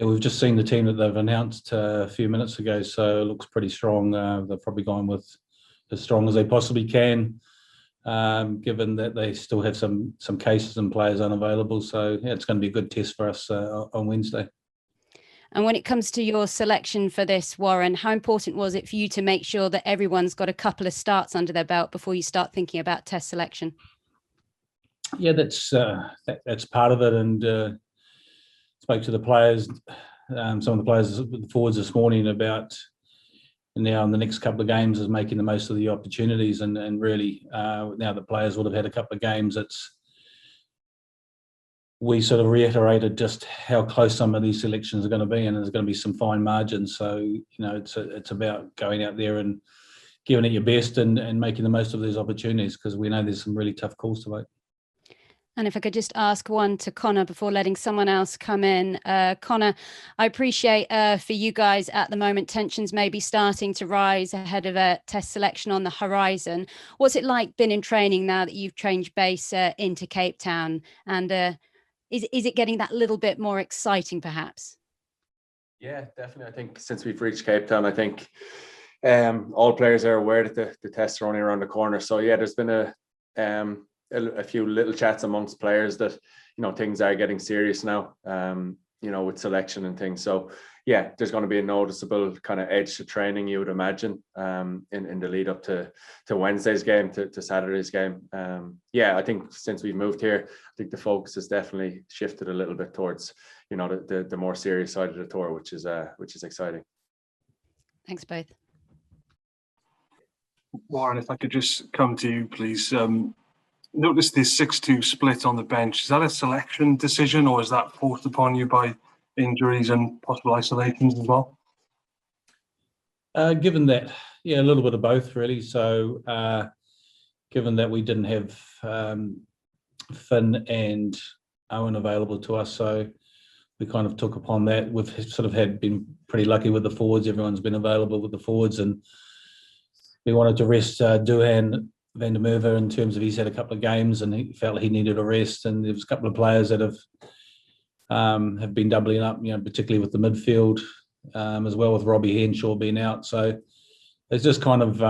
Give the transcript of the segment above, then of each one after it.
Yeah, we've just seen the team that they've announced a few minutes ago, so it looks pretty strong. They've probably gone with as strong as they possibly can, given that they still have some cases and players unavailable. So yeah, it's going to be a good test for us on Wednesday. And when it comes to your selection for this, Warren, how important was it for you to make sure that everyone's got a couple of starts under their belt before you start thinking about test selection? Yeah, that's part of it, and spoke to the players, some of the players, the forwards this morning, about now in the next couple of games is making the most of the opportunities, and really now the players would have had a couple of games. We sort of reiterated just how close some of these selections are going to be, and there's going to be some fine margins. So it's about going out there and giving it your best and making the most of these opportunities, because we know there's some really tough calls to make. And if I could just ask one to Conor before letting someone else come in. Conor, I appreciate for you guys at the moment, tensions may be starting to rise ahead of a test selection on the horizon. What's it like been in training now that you've changed base into Cape Town? And is it getting that little bit more exciting, perhaps? Yeah, definitely. I think since we've reached Cape Town, I think all players are aware that the tests are only around the corner. So yeah, there's been a few little chats amongst players that things are getting serious now, with selection and things. So yeah, there's going to be a noticeable kind of edge to training, you would imagine, in the lead up to Wednesday's game, to Saturday's game. Yeah, I think since we've moved here, I think the focus has definitely shifted a little bit towards the more serious side of the tour, which is exciting. Thanks both. Warren, if I could just come to you, please. Notice this 6-2 split on the bench. Is that a selection decision, or is that forced upon you by injuries and possible isolations as well? Given that, yeah, a little bit of both, really. So given that we didn't have Finn and Owen available to us, so we kind of took upon that. We've sort of been pretty lucky with the forwards. Everyone's been available with the forwards, and we wanted to rest Duhan Van der Merwe in terms of he's had a couple of games and he felt he needed a rest, and there was a couple of players that have been doubling up, particularly with the midfield, as well, with Robbie Henshaw being out. So it's just kind of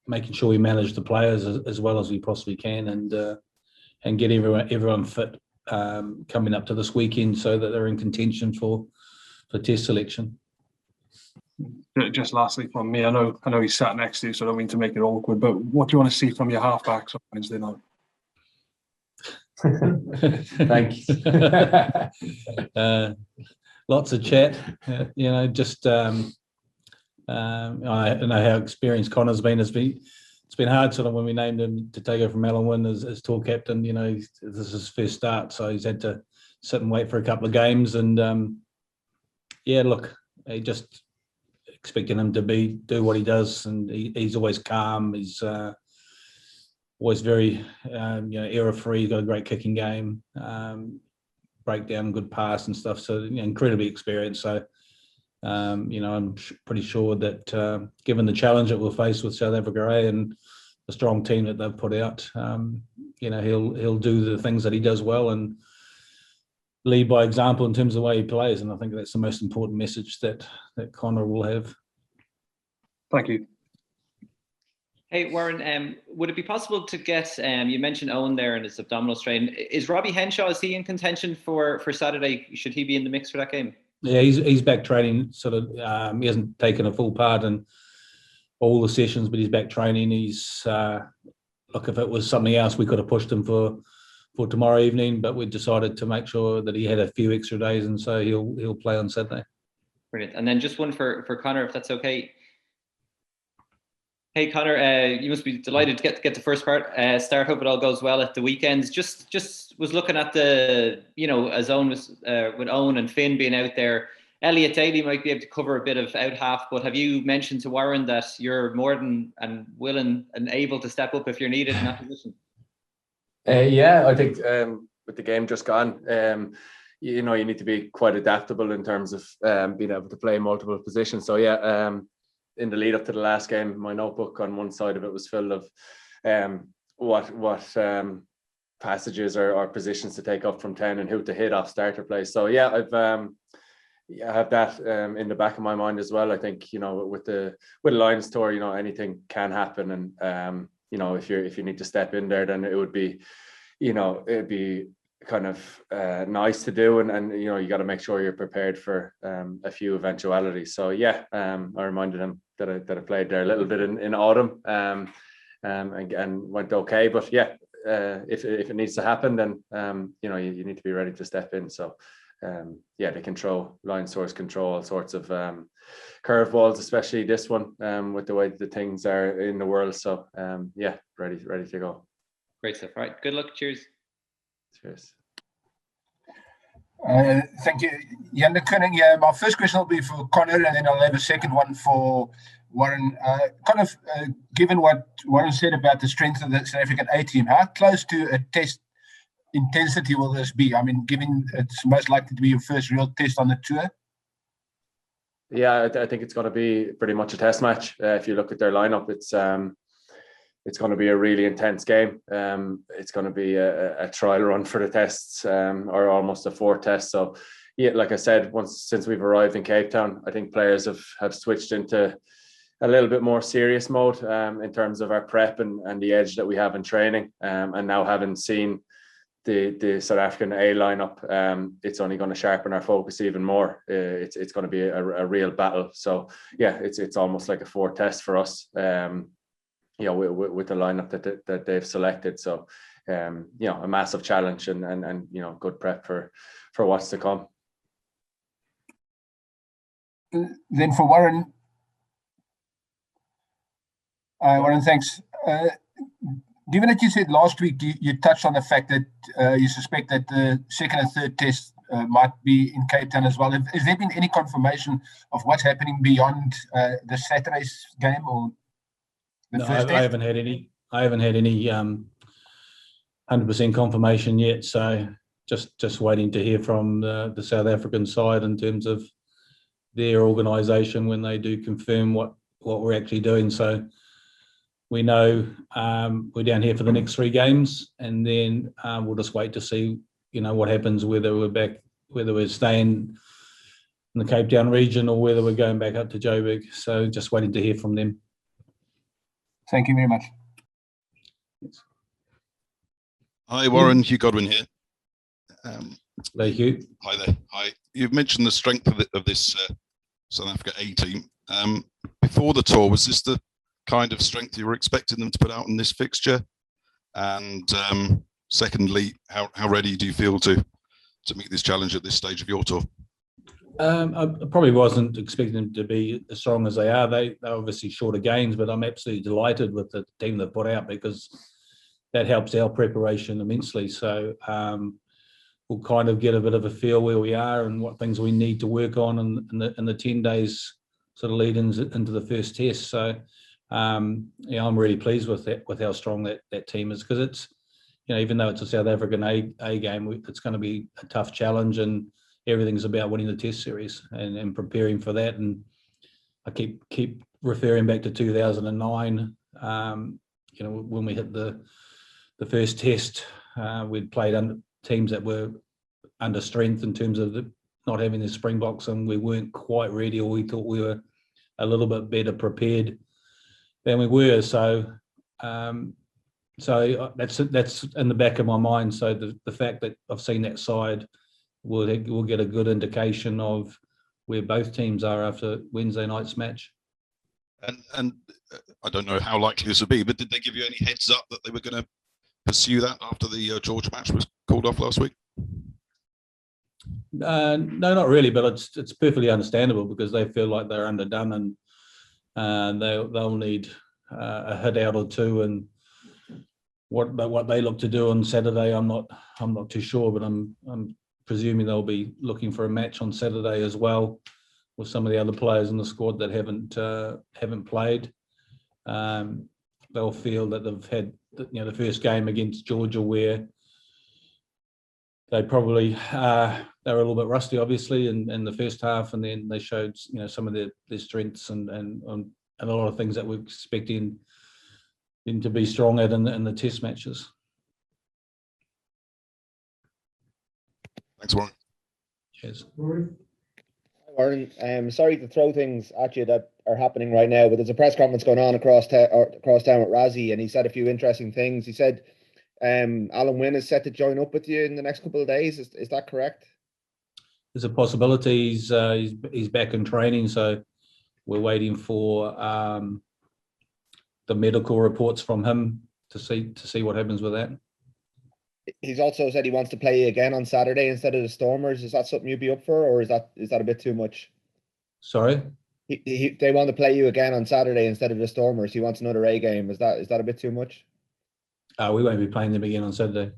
making sure we manage the players as well as we possibly can, and get everyone fit coming up to this weekend so that they're in contention for test selection. Just lastly from me, I know he's sat next to you, so I don't mean to make it awkward, but what do you want to see from your halfbacks on Wednesday night? Thanks. Lots of chat. Just I know how experienced Conor's been. It's been hard sort of when we named him to take over from Alun Wyn as tour captain. This is his first start, so he's had to sit and wait for a couple of games. And yeah, look, he just expecting him to do what he does, and he's always calm. He's always very error free. He's got a great kicking game, breakdown, good pass and stuff. So incredibly experienced. So I'm pretty sure that given the challenge that we'll face with South Africa and the strong team that they've put out, he'll do the things that he does well and lead by example in terms of the way he plays. And I think that's the most important message that Conor will have. Thank you. Hey, Warren, would it be possible to get, you mentioned Owen there and his abdominal strain. Is Robbie Henshaw, is he in contention for Saturday? Should he be in the mix for that game? Yeah, he's back training. Sort of, he hasn't taken a full part in all the sessions, but he's back training. He's look, if it was something else, we could have pushed him for tomorrow evening, but we decided to make sure that he had a few extra days, and so he'll play on Saturday. Brilliant. And then just one for Conor, if that's okay. Hey Conor, you must be delighted to get the first part start. Hope it all goes well at the weekends. Just was looking at the, as Owen was with Owen and Finn being out there. Elliot Daly might be able to cover a bit of out half, but have you mentioned to Warren that you're more than and willing and able to step up if you're needed in that position? Yeah, I think with the game just gone, you need to be quite adaptable in terms of being able to play multiple positions. So yeah, in the lead up to the last game, my notebook on one side of it was full of what passages or positions to take up from 10 and who to hit off starter play. So yeah, I've I have that in the back of my mind as well. I think, you know, with the Lions tour, you know, anything can happen, and you know, if you need to step in there, then it would be, you know, it'd be kind of nice to do, and you know, you got to make sure you're prepared for a few eventualities. So yeah, I reminded him that I played there a little bit in autumn, and went okay. But yeah, if it needs to happen, then you know, you need to be ready to step in. So yeah, Lions tours control all sorts of curveballs, especially this one, with the way the things are in the world. So yeah, ready to go. Great stuff. Right, good luck. Cheers. Cheers. Thank you, Jan de Koning. Yeah, my first question will be for Conor, and then I'll have a second one for Warren. Given what Warren said about the strength of the South African A team, how close to a test intensity will this be? I mean, given it's most likely to be your first real test on the tour. Yeah, I think it's going to be pretty much a test match. If you look at their lineup, it's going to be a really intense game. It's going to be a trial run for the tests, or almost a 4 test. So yeah, like I said, since we've arrived in Cape Town, I think players have switched into a little bit more serious mode in terms of our prep and the edge that we have in training. And now, having seen the South African A lineup, it's only going to sharpen our focus even more. It's going to be a real battle. So yeah, it's almost like a 4 test for us. You know, with the lineup that they've selected. So you know, a massive challenge and you know, good prep for what's to come. Then for Warren. Warren, thanks. Given that you said last week, you touched on the fact that you suspect that the second and third test might be in Cape Town as well. Has there been any confirmation of what's happening beyond the Saturday's game, or the first test? I haven't had any 100% confirmation yet. So just waiting to hear from the South African side in terms of their organisation when they do confirm what we're actually doing. So we know we're down here for the next 3 games, and then we'll just wait to see, you know, what happens, whether we're staying in the Cape Town region or whether we're going back up to Joburg. So just waiting to hear from them. Thank you very much. Hi, Warren. Hugh Godwin here. Thank you. Hi there. Hi. You've mentioned the strength of this South Africa A team. Before the tour, was this the kind of strength you were expecting them to put out in this fixture? And secondly, how ready do you feel to meet this challenge at this stage of your tour? I probably wasn't expecting them to be as strong as they are. They're obviously shorter games, but I'm absolutely delighted with the team they've put out, because that helps our preparation immensely. So we'll kind of get a bit of a feel where we are and what things we need to work on in the 10 days sort of lead into the first test. So yeah, I'm really pleased with that, with how strong that team is, because it's, you know, even though it's a South African A game, it's going to be a tough challenge, and everything's about winning the test series and preparing for that. And I keep referring back to 2009. You know, when we hit the first test, we'd played under teams that were under strength in terms of not having the Springboks, and we weren't quite ready, or we thought we were a little bit better prepared than we were. So so that's in the back of my mind. So the fact that I've seen that side, we'll get a good indication of where both teams are after Wednesday night's match. And I don't know how likely this would be, but did they give you any heads up that they were going to pursue that after the Georgia match was called off last week? No, not really, but it's perfectly understandable, because they feel like they're underdone, and they'll need a hit out or two. And what they look to do on Saturday, I'm not too sure, but I'm presuming they'll be looking for a match on Saturday as well, with some of the other players in the squad that haven't played. They'll feel that they've had, you know, the first game against Georgia, where they probably they were a little bit rusty, obviously, in the first half, and then they showed, you know, some of their strengths and a lot of things that we're expecting them to be strong at in the test matches. Thanks, Warren. Cheers. Warren, sorry to throw things at you that are happening right now, but there's a press conference going on across town with Razzie, and he said a few interesting things. He said Alun Wyn is set to join up with you in the next couple of days. Is that correct? There's a possibility he's back in training, so we're waiting for the medical reports from him to see what happens with that. He's also said he wants to play you again on Saturday instead of the Stormers. Is that something you'd be up for, or is that a bit too much? Sorry? They want to play you again on Saturday instead of the Stormers. He wants another A game. Is that a bit too much? We won't be playing them again on Saturday.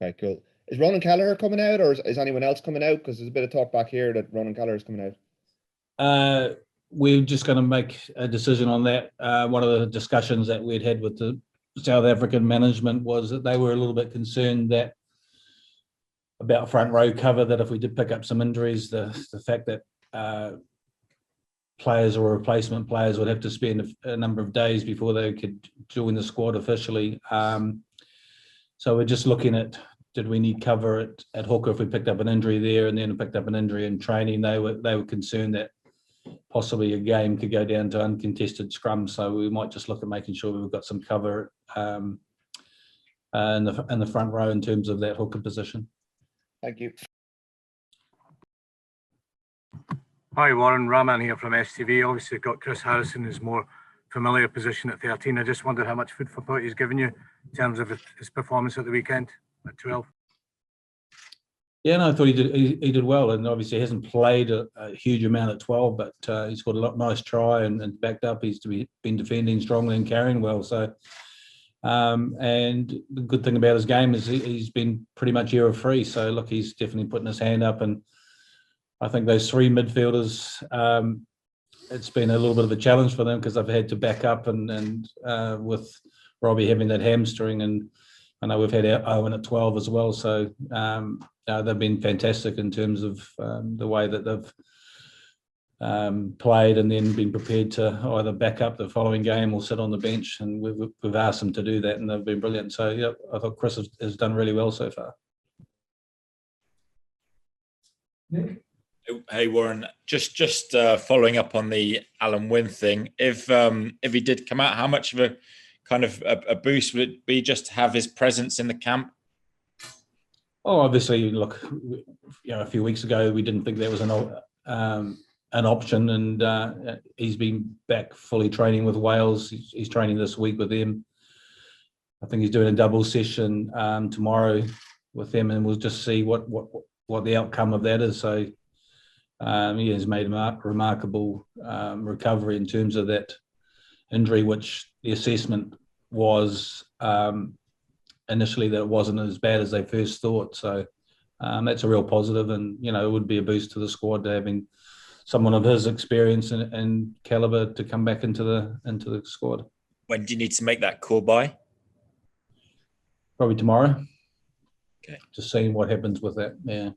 Okay, cool. Is Ronan Kelleher coming out, or is anyone else coming out? Because there's a bit of talk back here that Ronan Kelleher is coming out. We're just going to make a decision on that. One of the discussions that we'd had with the South African management was that they were a little bit concerned that about front row cover, that if we did pick up some injuries, the fact that players or replacement players would have to spend a number of days before they could join the squad officially. So we're just looking at, did we need cover at hooker if we picked up an injury there and then picked up an injury in training? They were concerned that possibly a game could go down to uncontested scrum. So we might just look at making sure we've got some cover in the front row in terms of that hooker position. Thank you. Hi Warren, Rahman here from STV. Obviously got Chris Harrison, his more familiar position at 13. I just wondered how much food for thought he's given you in terms of his performance at the weekend at 12. Yeah, no, I thought he did well, and obviously he hasn't played a huge amount at 12, but he's got a nice try and backed up. He's been defending strongly and carrying well. So, and the good thing about his game is he's been pretty much error free. So look, he's definitely putting his hand up, and I think those three midfielders, it's been a little bit of a challenge for them because they've had to back up and with Robbie having that hamstring, and I know we've had Owen at 12 as well. So they've been fantastic in terms of the way that they've played and then been prepared to either back up the following game or sit on the bench. And we've asked them to do that, and they've been brilliant. So yeah, I thought Chris has done really well so far. Nick? Hey Warren, just following up on the Alun Wyn thing. If he did come out, how much of a kind of a boost would it be just to have his presence in the camp? Oh, obviously, look, a few weeks ago we didn't think that was an option, and he's been back fully training with Wales. He's training this week with them. I think he's doing a double session tomorrow with them, and we'll just see what the outcome of that is. So he has made a remarkable recovery in terms of that injury, which the assessment was initially that it wasn't as bad as they first thought. So that's a real positive, and it would be a boost to the squad to having someone of his experience and caliber to come back into the squad. When do you need to make that call by? Probably tomorrow. Okay. Just seeing what happens with that. Yeah.